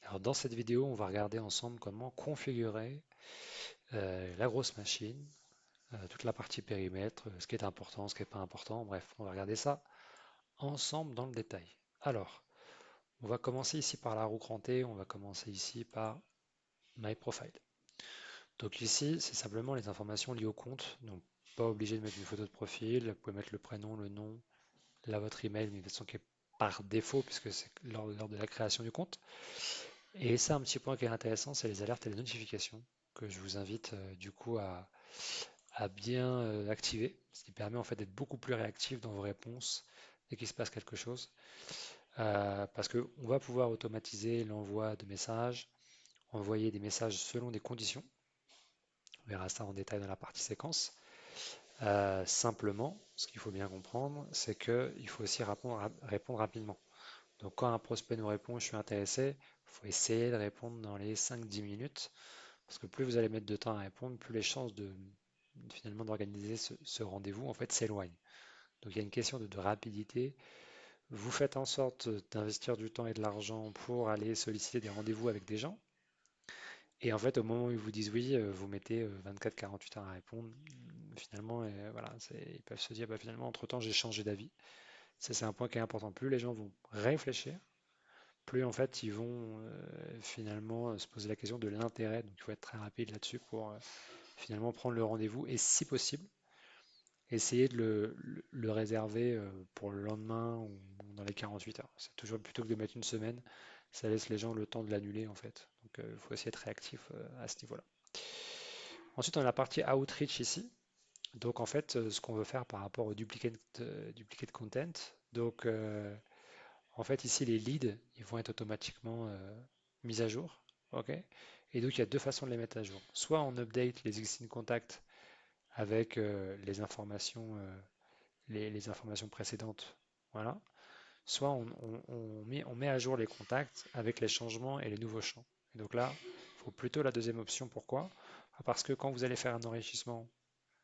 Alors dans cette vidéo, on va regarder ensemble comment configurer la grosse machine, toute la partie périmètre, ce qui est important, ce qui n'est pas important, bref, on va regarder ça ensemble dans le détail. Alors, on va commencer ici par la roue crantée, on va commencer ici par My Profile. Donc ici, c'est simplement les informations liées au compte, donc pas obligé de mettre une photo de profil, vous pouvez mettre le prénom, le nom, là votre email, mais de toute façon qui est par défaut puisque c'est lors de la création du compte. Et ça, un petit point qui est intéressant, c'est les alertes et les notifications que je vous invite du coup à bien activer, ce qui permet en fait d'être beaucoup plus réactif dans vos réponses dès qu'il se passe quelque chose. Parce qu'on va pouvoir automatiser l'envoi de messages, envoyer des messages selon des conditions. On verra ça en détail dans la partie séquence. Simplement, ce qu'il faut bien comprendre, c'est qu'il faut aussi répondre rapidement. Donc quand un prospect nous répond, je suis intéressé, il faut essayer de répondre dans les 5-10 minutes. Parce que plus vous allez mettre de temps à répondre, plus les chances de finalement d'organiser ce rendez-vous en fait s'éloignent. Donc il y a une question de rapidité. Vous faites en sorte d'investir du temps et de l'argent pour aller solliciter des rendez-vous avec des gens. Et en fait, au moment où ils vous disent oui, vous mettez 24-48 heures à répondre. Finalement, voilà, ils peuvent se dire bah, finalement, entre-temps, j'ai changé d'avis. Ça, c'est un point qui est important. Plus les gens vont réfléchir, plus en fait, ils vont finalement se poser la question de l'intérêt. Donc, il faut être très rapide là-dessus pour finalement prendre le rendez-vous et si possible, essayer de le réserver pour le lendemain ou dans les 48 heures. C'est toujours plutôt que de mettre une semaine, ça laisse les gens le temps de l'annuler en fait. Donc il faut essayer d'être réactif à ce niveau-là. Ensuite, on a la partie outreach ici. Donc en fait, ce qu'on veut faire par rapport au duplicate content. Donc en fait, ici, les leads, ils vont être automatiquement mis à jour. OK? Et donc, il y a deux façons de les mettre à jour. Soit on update les existing contacts avec les informations précédentes. Voilà. Soit on met à jour les contacts avec les changements et les nouveaux champs. Et donc là, il faut plutôt la deuxième option. Pourquoi? Parce que quand vous allez faire un enrichissement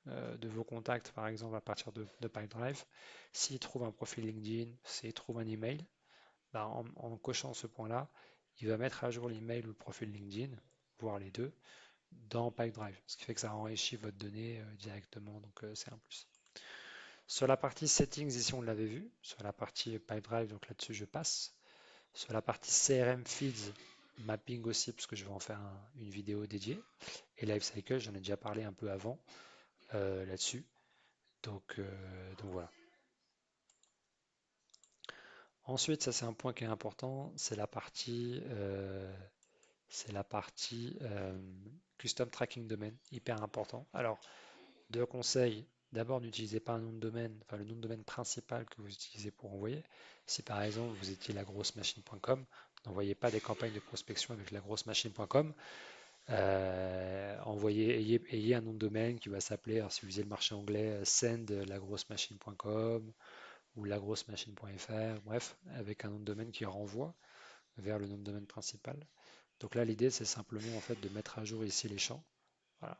de vos contacts, par exemple à partir de Pipedrive, s'il trouve un profil LinkedIn, s'il trouve un email, bah, en cochant ce point-là, il va mettre à jour l'email ou le profil LinkedIn, voire les deux, dans Pipedrive. Ce qui fait que ça enrichit votre donnée directement, donc c'est un plus. Sur la partie settings, ici on l'avait vu. Sur la partie Pipedrive, donc là-dessus je passe. Sur la partie CRM Feeds, mapping aussi, parce que je vais en faire une vidéo dédiée. Et Lifecycle, j'en ai déjà parlé un peu avant là-dessus. Donc voilà. Ensuite, ça c'est un point qui est important, c'est la partie custom tracking domain, hyper important. Alors, deux conseils. D'abord, n'utilisez pas un nom de domaine, enfin le nom de domaine principal que vous utilisez pour envoyer. Si par exemple vous étiez lagrosse-machine.com, n'envoyez pas des campagnes de prospection avec lagrosse-machine.com. Ayez un nom de domaine qui va s'appeler, alors si vous visez le marché anglais, send-lagrosse-machine.com ou lagrosse-machine.fr, bref, avec un nom de domaine qui renvoie vers le nom de domaine principal. Donc là, l'idée, c'est simplement en fait de mettre à jour ici les champs, voilà,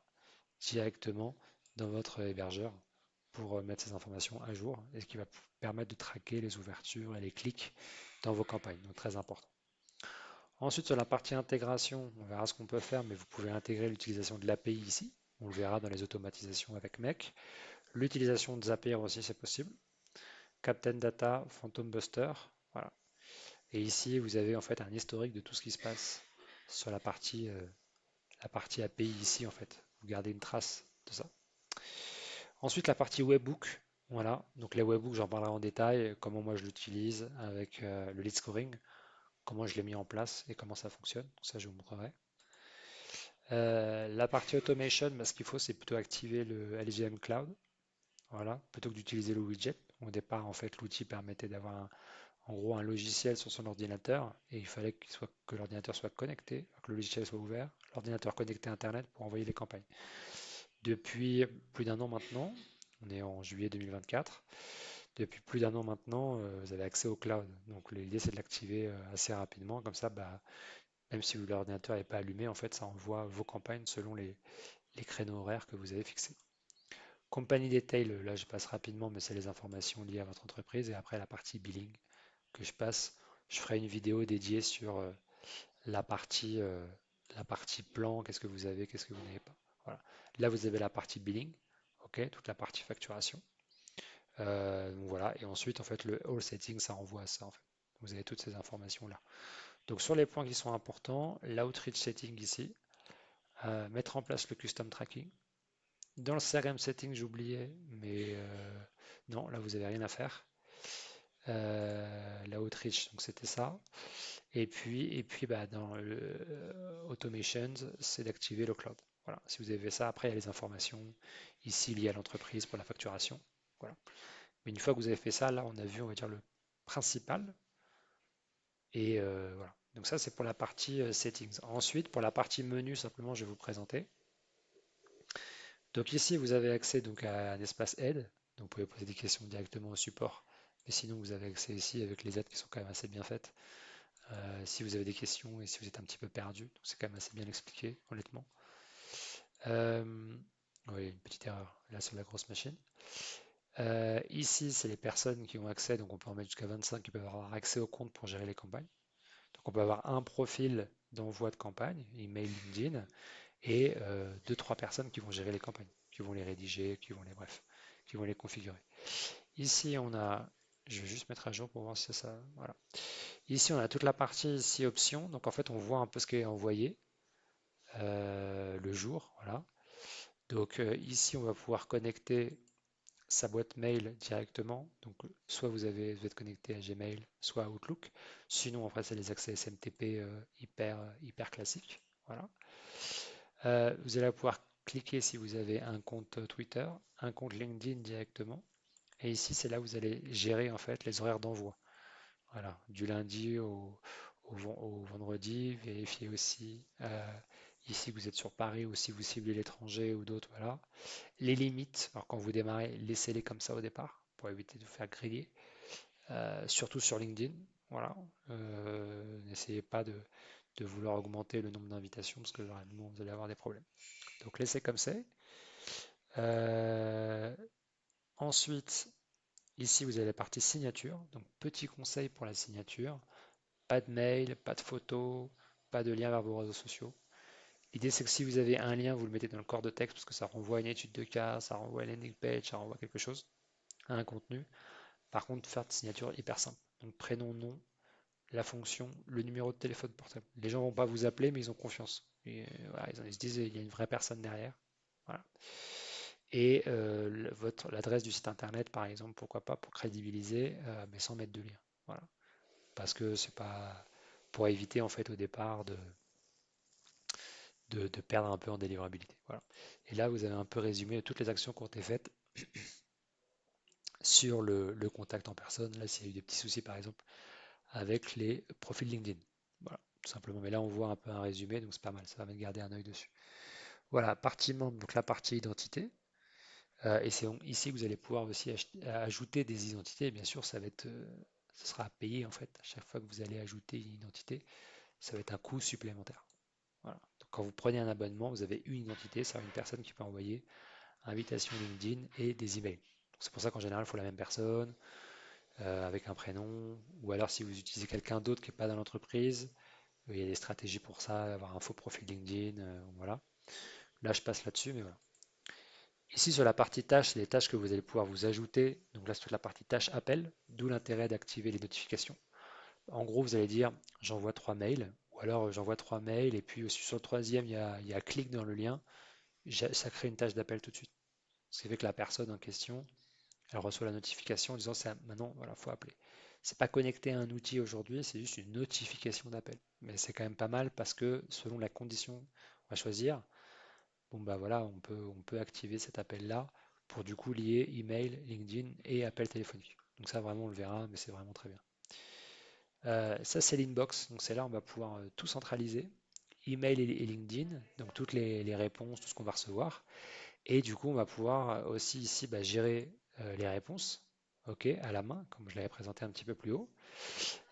directement dans votre hébergeur pour mettre ces informations à jour et ce qui va permettre de traquer les ouvertures et les clics dans vos campagnes. Donc très important. Ensuite, sur la partie intégration, on verra ce qu'on peut faire, mais vous pouvez intégrer l'utilisation de l'API ici. On le verra dans les automatisations avec MEC. L'utilisation de Zapier aussi, c'est possible. Captain Data, Phantom Buster, voilà. Et ici, vous avez en fait un historique de tout ce qui se passe sur la partie API ici en fait. Vous gardez une trace de ça. Ensuite, la partie webbook. Voilà, donc les webbooks, j'en parlerai en détail, comment moi je l'utilise avec le lead scoring, comment je l'ai mis en place et comment ça fonctionne. Ça, je vous montrerai. La partie automation, bah, ce qu'il faut, c'est plutôt activer le LGM Cloud. Voilà, plutôt que d'utiliser le widget. Au départ, en fait, l'outil permettait d'avoir en gros un logiciel sur son ordinateur et il fallait que l'ordinateur soit connecté, que le logiciel soit ouvert, l'ordinateur connecté à Internet pour envoyer les campagnes. Depuis plus d'un an maintenant, on est en juillet 2024, depuis plus d'un an maintenant, vous avez accès au cloud. Donc l'idée c'est de l'activer assez rapidement, comme ça, bah, même si l'ordinateur n'est pas allumé, en fait, ça envoie vos campagnes selon les créneaux horaires que vous avez fixés. Compagnie Detail, là je passe rapidement, mais c'est les informations liées à votre entreprise. Et après la partie billing que je passe, je ferai une vidéo dédiée sur la partie, euh, la partie plan, qu'est-ce que vous avez, qu'est-ce que vous n'avez pas. Voilà. Là, vous avez la partie billing, ok, toute la partie facturation. Donc voilà, et ensuite, en fait, le all setting, ça renvoie à ça, en fait. Vous avez toutes ces informations-là. Donc sur les points qui sont importants, l'outreach setting ici, mettre en place le custom tracking. Dans le CRM setting, j'oubliais, mais non, là, vous n'avez rien à faire. L'outreach, donc c'était ça. Et puis bah, dans le automations, c'est d'activer le cloud. Voilà, si vous avez fait ça, après il y a les informations ici liées à l'entreprise pour la facturation. Voilà. Mais une fois que vous avez fait ça, là on a vu, on va dire, le principal. Et voilà. Donc ça c'est pour la partie settings. Ensuite, pour la partie menu, simplement je vais vous présenter. Donc ici vous avez accès donc à un espace aide. Donc vous pouvez poser des questions directement au support. Mais sinon vous avez accès ici avec les aides qui sont quand même assez bien faites. Si vous avez des questions et si vous êtes un petit peu perdu, donc c'est quand même assez bien expliqué, honnêtement. Euh, oui, une petite erreur là sur la grosse machine. Ici, c'est les personnes qui ont accès, donc on peut en mettre jusqu'à 25 qui peuvent avoir accès au compte pour gérer les campagnes. Donc on peut avoir un profil d'envoi de campagne, email, LinkedIn, et deux, trois personnes qui vont gérer les campagnes, qui vont les rédiger, bref, qui vont les configurer. Ici, on a, je vais juste mettre à jour pour voir si c'est ça, voilà. Ici, on a toute la partie ici options. Donc en fait, on voit un peu ce qui est envoyé le jour, voilà. Donc ici, on va pouvoir connecter sa boîte mail directement. Donc, soit vous êtes connecté à Gmail, soit à Outlook. Sinon, en fait, c'est les accès SMTP hyper classiques. Voilà. Vous allez pouvoir cliquer si vous avez un compte Twitter, un compte LinkedIn directement. Et ici, c'est là où vous allez gérer en fait les horaires d'envoi. Voilà, du lundi au vendredi. Vérifiez aussi ici que vous êtes sur Paris ou si vous ciblez l'étranger ou d'autres. Voilà. Les limites, alors quand vous démarrez, laissez-les comme ça au départ pour éviter de vous faire griller, surtout sur LinkedIn. Voilà. N'essayez pas de vouloir augmenter le nombre d'invitations parce que vraiment vous allez avoir des problèmes. Donc laissez comme c'est. Euh, Ensuite, ici vous avez la partie signature. Donc petit conseil pour la signature, pas de mail, pas de photo, pas de lien vers vos réseaux sociaux. L'idée c'est que si vous avez un lien, vous le mettez dans le corps de texte parce que ça renvoie à une étude de cas, ça renvoie à une landing page, ça renvoie à quelque chose, à un contenu. Par contre, faire de signature hyper simple. Donc prénom, nom, la fonction, le numéro de téléphone portable. Les gens vont pas vous appeler, mais ils ont confiance. Et, voilà, ils se disent il y a une vraie personne derrière. Voilà. Et l'adresse du site internet, par exemple, pourquoi pas pour crédibiliser, mais sans mettre de lien. Voilà. Parce que c'est pas pour éviter en fait au départ de perdre un peu en délivrabilité. Voilà. Et là, vous avez un peu résumé toutes les actions qui ont été faites sur le contact en personne. Là, s'il y a eu des petits soucis, par exemple, avec les profils LinkedIn. Voilà, tout simplement. Mais là, on voit un peu un résumé, donc c'est pas mal. Ça va me garder un œil dessus. Voilà, partie membre, donc la partie identité. Et c'est ici que vous allez pouvoir aussi ajouter des identités. Bien sûr, ça sera à payer en fait. À chaque fois que vous allez ajouter une identité, ça va être un coût supplémentaire. Voilà. Donc, quand vous prenez un abonnement, vous avez une identité, c'est une personne qui peut envoyer invitation LinkedIn et des emails. C'est pour ça qu'en général, il faut la même personne avec un prénom, ou alors si vous utilisez quelqu'un d'autre qui n'est pas dans l'entreprise, il y a des stratégies pour ça, avoir un faux profil LinkedIn, voilà. Là, je passe là-dessus, mais voilà. Ici, sur la partie tâches, c'est les tâches que vous allez pouvoir vous ajouter. Donc là, c'est toute la partie tâches appel, d'où l'intérêt d'activer les notifications. En gros, vous allez dire, j'envoie 3 mails, ou alors j'envoie 3 mails, et puis sur le troisième, il y a clic dans le lien, ça crée une tâche d'appel tout de suite. Ce qui fait que la personne en question, elle reçoit la notification en disant, maintenant, voilà, faut appeler. C'est pas connecté à un outil aujourd'hui, c'est juste une notification d'appel. Mais c'est quand même pas mal parce que selon la condition qu'on va choisir, bon bah voilà, on peut activer cet appel-là pour du coup lier email, LinkedIn et appel téléphonique. Donc ça vraiment on le verra, mais c'est vraiment très bien. Ça c'est l'inbox, donc c'est là on va pouvoir tout centraliser, email et LinkedIn, donc toutes les réponses, tout ce qu'on va recevoir. Et du coup on va pouvoir aussi ici bah, gérer les réponses, ok, à la main, comme je l'avais présenté un petit peu plus haut.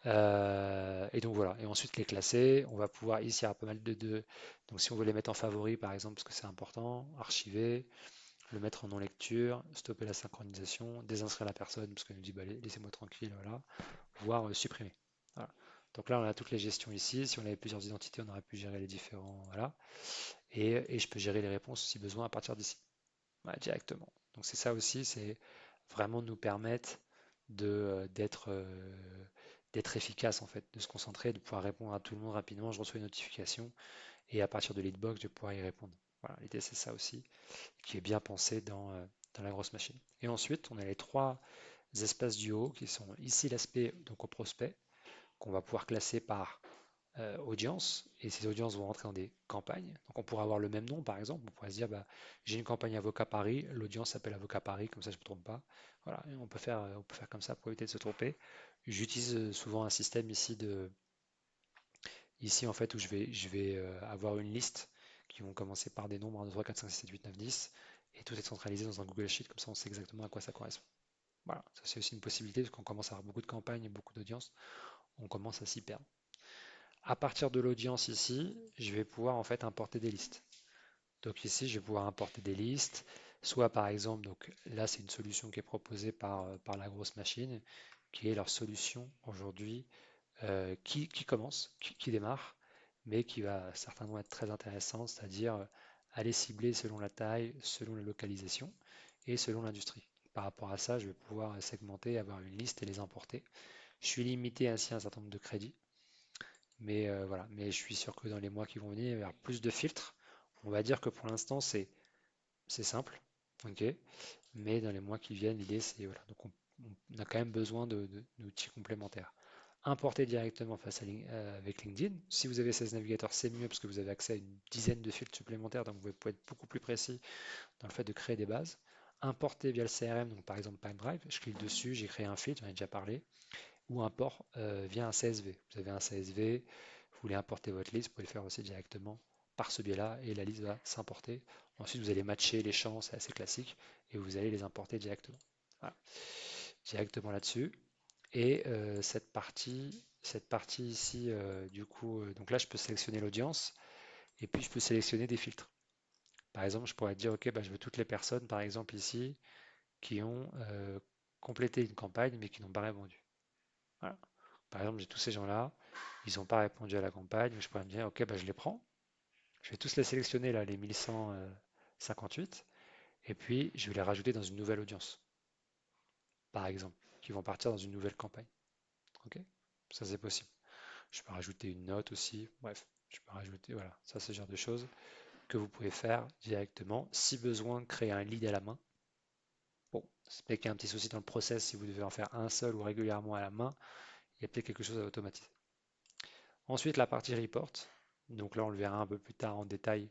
Et donc voilà, et ensuite les classer, on va pouvoir, ici il y a pas mal donc si on veut les mettre en favori par exemple, parce que c'est important, archiver, le mettre en non-lecture, stopper la synchronisation, désinscrire la personne, parce qu'elle nous dit bah, laissez-moi tranquille, voilà, voire supprimer. Voilà. Donc là, on a toutes les gestions ici. Si on avait plusieurs identités, on aurait pu gérer les différents, voilà. Et je peux gérer les réponses si besoin à partir d'ici, voilà, directement. Donc c'est ça aussi, c'est vraiment nous permettre d'être efficace en fait, de se concentrer, de pouvoir répondre à tout le monde rapidement. Je reçois une notification et à partir de l'hitbox, je vais pouvoir y répondre. Voilà, l'idée c'est ça aussi, qui est bien pensé dans la grosse machine. Et ensuite, on a les trois espaces du haut qui sont ici l'aspect donc au prospect qu'on va pouvoir classer par audience, et ces audiences vont rentrer dans des campagnes. Donc on pourrait avoir le même nom, par exemple. On pourrait se dire, bah, j'ai une campagne Avocat Paris, l'audience s'appelle Avocat Paris, comme ça je ne me trompe pas. Voilà, et on peut faire comme ça pour éviter de se tromper. J'utilise souvent un système ici en fait, où je vais avoir une liste qui vont commencer par des nombres 1, 2, 3, 4, 5, 6, 7, 8, 9, 10, et tout est centralisé dans un Google Sheet, comme ça on sait exactement à quoi ça correspond. Voilà, ça c'est aussi une possibilité, parce qu'on commence à avoir beaucoup de campagnes et beaucoup d'audience, on commence à s'y perdre. À partir de l'audience ici, je vais pouvoir en fait importer des listes. Donc ici, je vais pouvoir importer des listes, soit par exemple, donc là c'est une solution qui est proposée par la grosse machine, qui est leur solution aujourd'hui qui commence, qui démarre, mais qui va certainement être très intéressante, c'est-à-dire aller cibler selon la taille, selon la localisation et selon l'industrie. Par rapport à ça, je vais pouvoir segmenter, avoir une liste et les importer. Je suis limité ainsi à un certain nombre de crédits. Mais voilà, mais je suis sûr que dans les mois qui vont venir, il va y avoir plus de filtres. On va dire que pour l'instant, c'est simple, ok. Mais dans les mois qui viennent, l'idée c'est voilà. Donc on a quand même besoin d'outils complémentaires. Importer directement avec LinkedIn. Si vous avez 16 navigateurs, c'est mieux parce que vous avez accès à une dizaine de filtres supplémentaires, donc vous pouvez être beaucoup plus précis dans le fait de créer des bases. Importer via le CRM, donc par exemple Pipedrive, je clique dessus, j'ai créé un filtre, j'en ai déjà parlé, ou import via un CSV. Vous avez un CSV, vous voulez importer votre liste, vous pouvez le faire aussi directement par ce biais-là et la liste va s'importer. Ensuite, vous allez matcher les champs, c'est assez classique, et vous allez les importer directement. Voilà, directement là-dessus. Et cette partie ici, du coup, donc là, je peux sélectionner l'audience et puis je peux sélectionner des filtres. Par exemple, je pourrais dire, OK, bah, je veux toutes les personnes, par exemple ici, qui ont complété une campagne mais qui n'ont pas répondu. Voilà. Par exemple, j'ai tous ces gens-là, ils n'ont pas répondu à la campagne, je pourrais me dire, ok, bah, je les prends, je vais tous les sélectionner, là, les 1158, et puis je vais les rajouter dans une nouvelle audience, par exemple, qui vont partir dans une nouvelle campagne. Ok? Ça, c'est possible. Je peux rajouter une note aussi, bref, je peux rajouter, voilà, ça, c'est le genre de choses que vous pouvez faire directement. Si besoin, créer un lead à la main. Bon, c'est peut-être qu'il y a un petit souci dans le process si vous devez en faire un seul ou régulièrement à la main, il y a peut-être quelque chose à automatiser. Ensuite, la partie report. Donc là, on le verra un peu plus tard en détail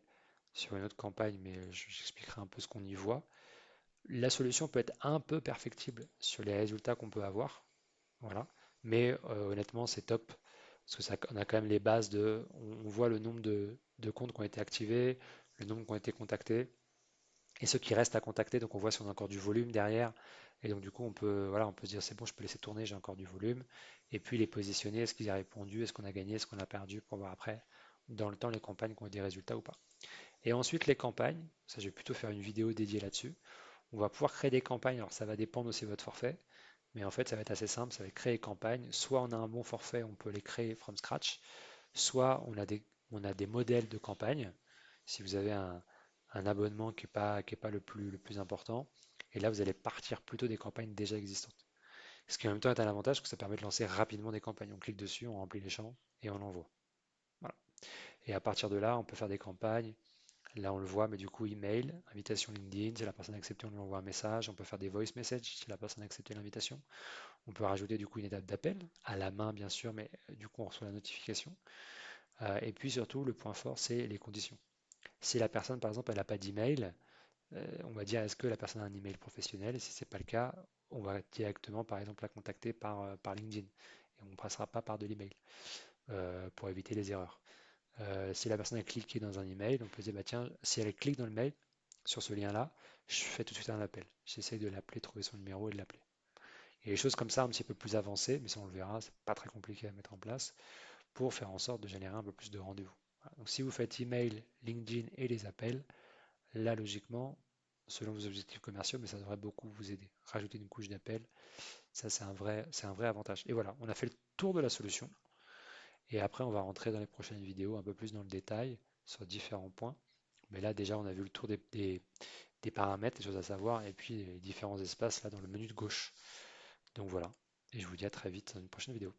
sur une autre campagne, mais j'expliquerai un peu ce qu'on y voit. La solution peut être un peu perfectible sur les résultats qu'on peut avoir. Voilà. Mais honnêtement, c'est top. Parce que ça, on a quand même les bases on voit le nombre de comptes qui ont été activés, le nombre qui ont été contactés, et ceux qui restent à contacter. Donc on voit si on a encore du volume derrière. Et donc du coup, voilà, on peut se dire c'est bon, je peux laisser tourner, j'ai encore du volume. Et puis les positionner, est-ce qu'ils a répondu, est-ce qu'on a gagné, est-ce qu'on a perdu, pour voir après, dans le temps, les campagnes qui ont des résultats ou pas. Et ensuite, les campagnes, ça je vais plutôt faire une vidéo dédiée là-dessus. On va pouvoir créer des campagnes, alors ça va dépendre aussi de votre forfait, mais en fait ça va être assez simple, ça va être créer des campagnes. Soit on a un bon forfait, on peut les créer from scratch, soit on a des modèles de campagne, si vous avez un abonnement qui est pas le plus important, et là vous allez partir plutôt des campagnes déjà existantes. Ce qui en même temps est un avantage, que ça permet de lancer rapidement des campagnes. On clique dessus, on remplit les champs et on l'envoie. Voilà. Et à partir de là, on peut faire des campagnes. Là, on le voit, mais du coup, email, invitation LinkedIn, si la personne a accepté, on lui envoie un message. On peut faire des voice messages si la personne a accepté l'invitation. On peut rajouter du coup une étape d'appel, à la main bien sûr, mais du coup, on reçoit la notification. Et puis surtout, le point fort, c'est les conditions. Si la personne, par exemple, elle n'a pas d'email, on va dire est-ce que la personne a un email professionnel? Et si ce n'est pas le cas, on va directement, par exemple, la contacter par LinkedIn. Et on ne passera pas par de l'email pour éviter les erreurs. Si la personne a cliqué dans un email, on peut dire, bah, tiens, si elle clique dans le mail, sur ce lien-là, je fais tout de suite un appel. J'essaye de l'appeler, trouver son numéro et de l'appeler. Et les choses comme ça, un petit peu plus avancées, mais ça on le verra, c'est pas très compliqué à mettre en place, pour faire en sorte de générer un peu plus de rendez-vous. Voilà. Donc si vous faites email, LinkedIn et les appels, là logiquement, selon vos objectifs commerciaux, mais ça devrait beaucoup vous aider. Rajouter une couche d'appel, ça c'est un vrai avantage. Et voilà, on a fait le tour de la solution. Et après, on va rentrer dans les prochaines vidéos un peu plus dans le détail sur différents points. Mais là, déjà, on a vu le tour des paramètres, des choses à savoir, et puis les différents espaces là dans le menu de gauche. Donc voilà. Et je vous dis à très vite dans une prochaine vidéo.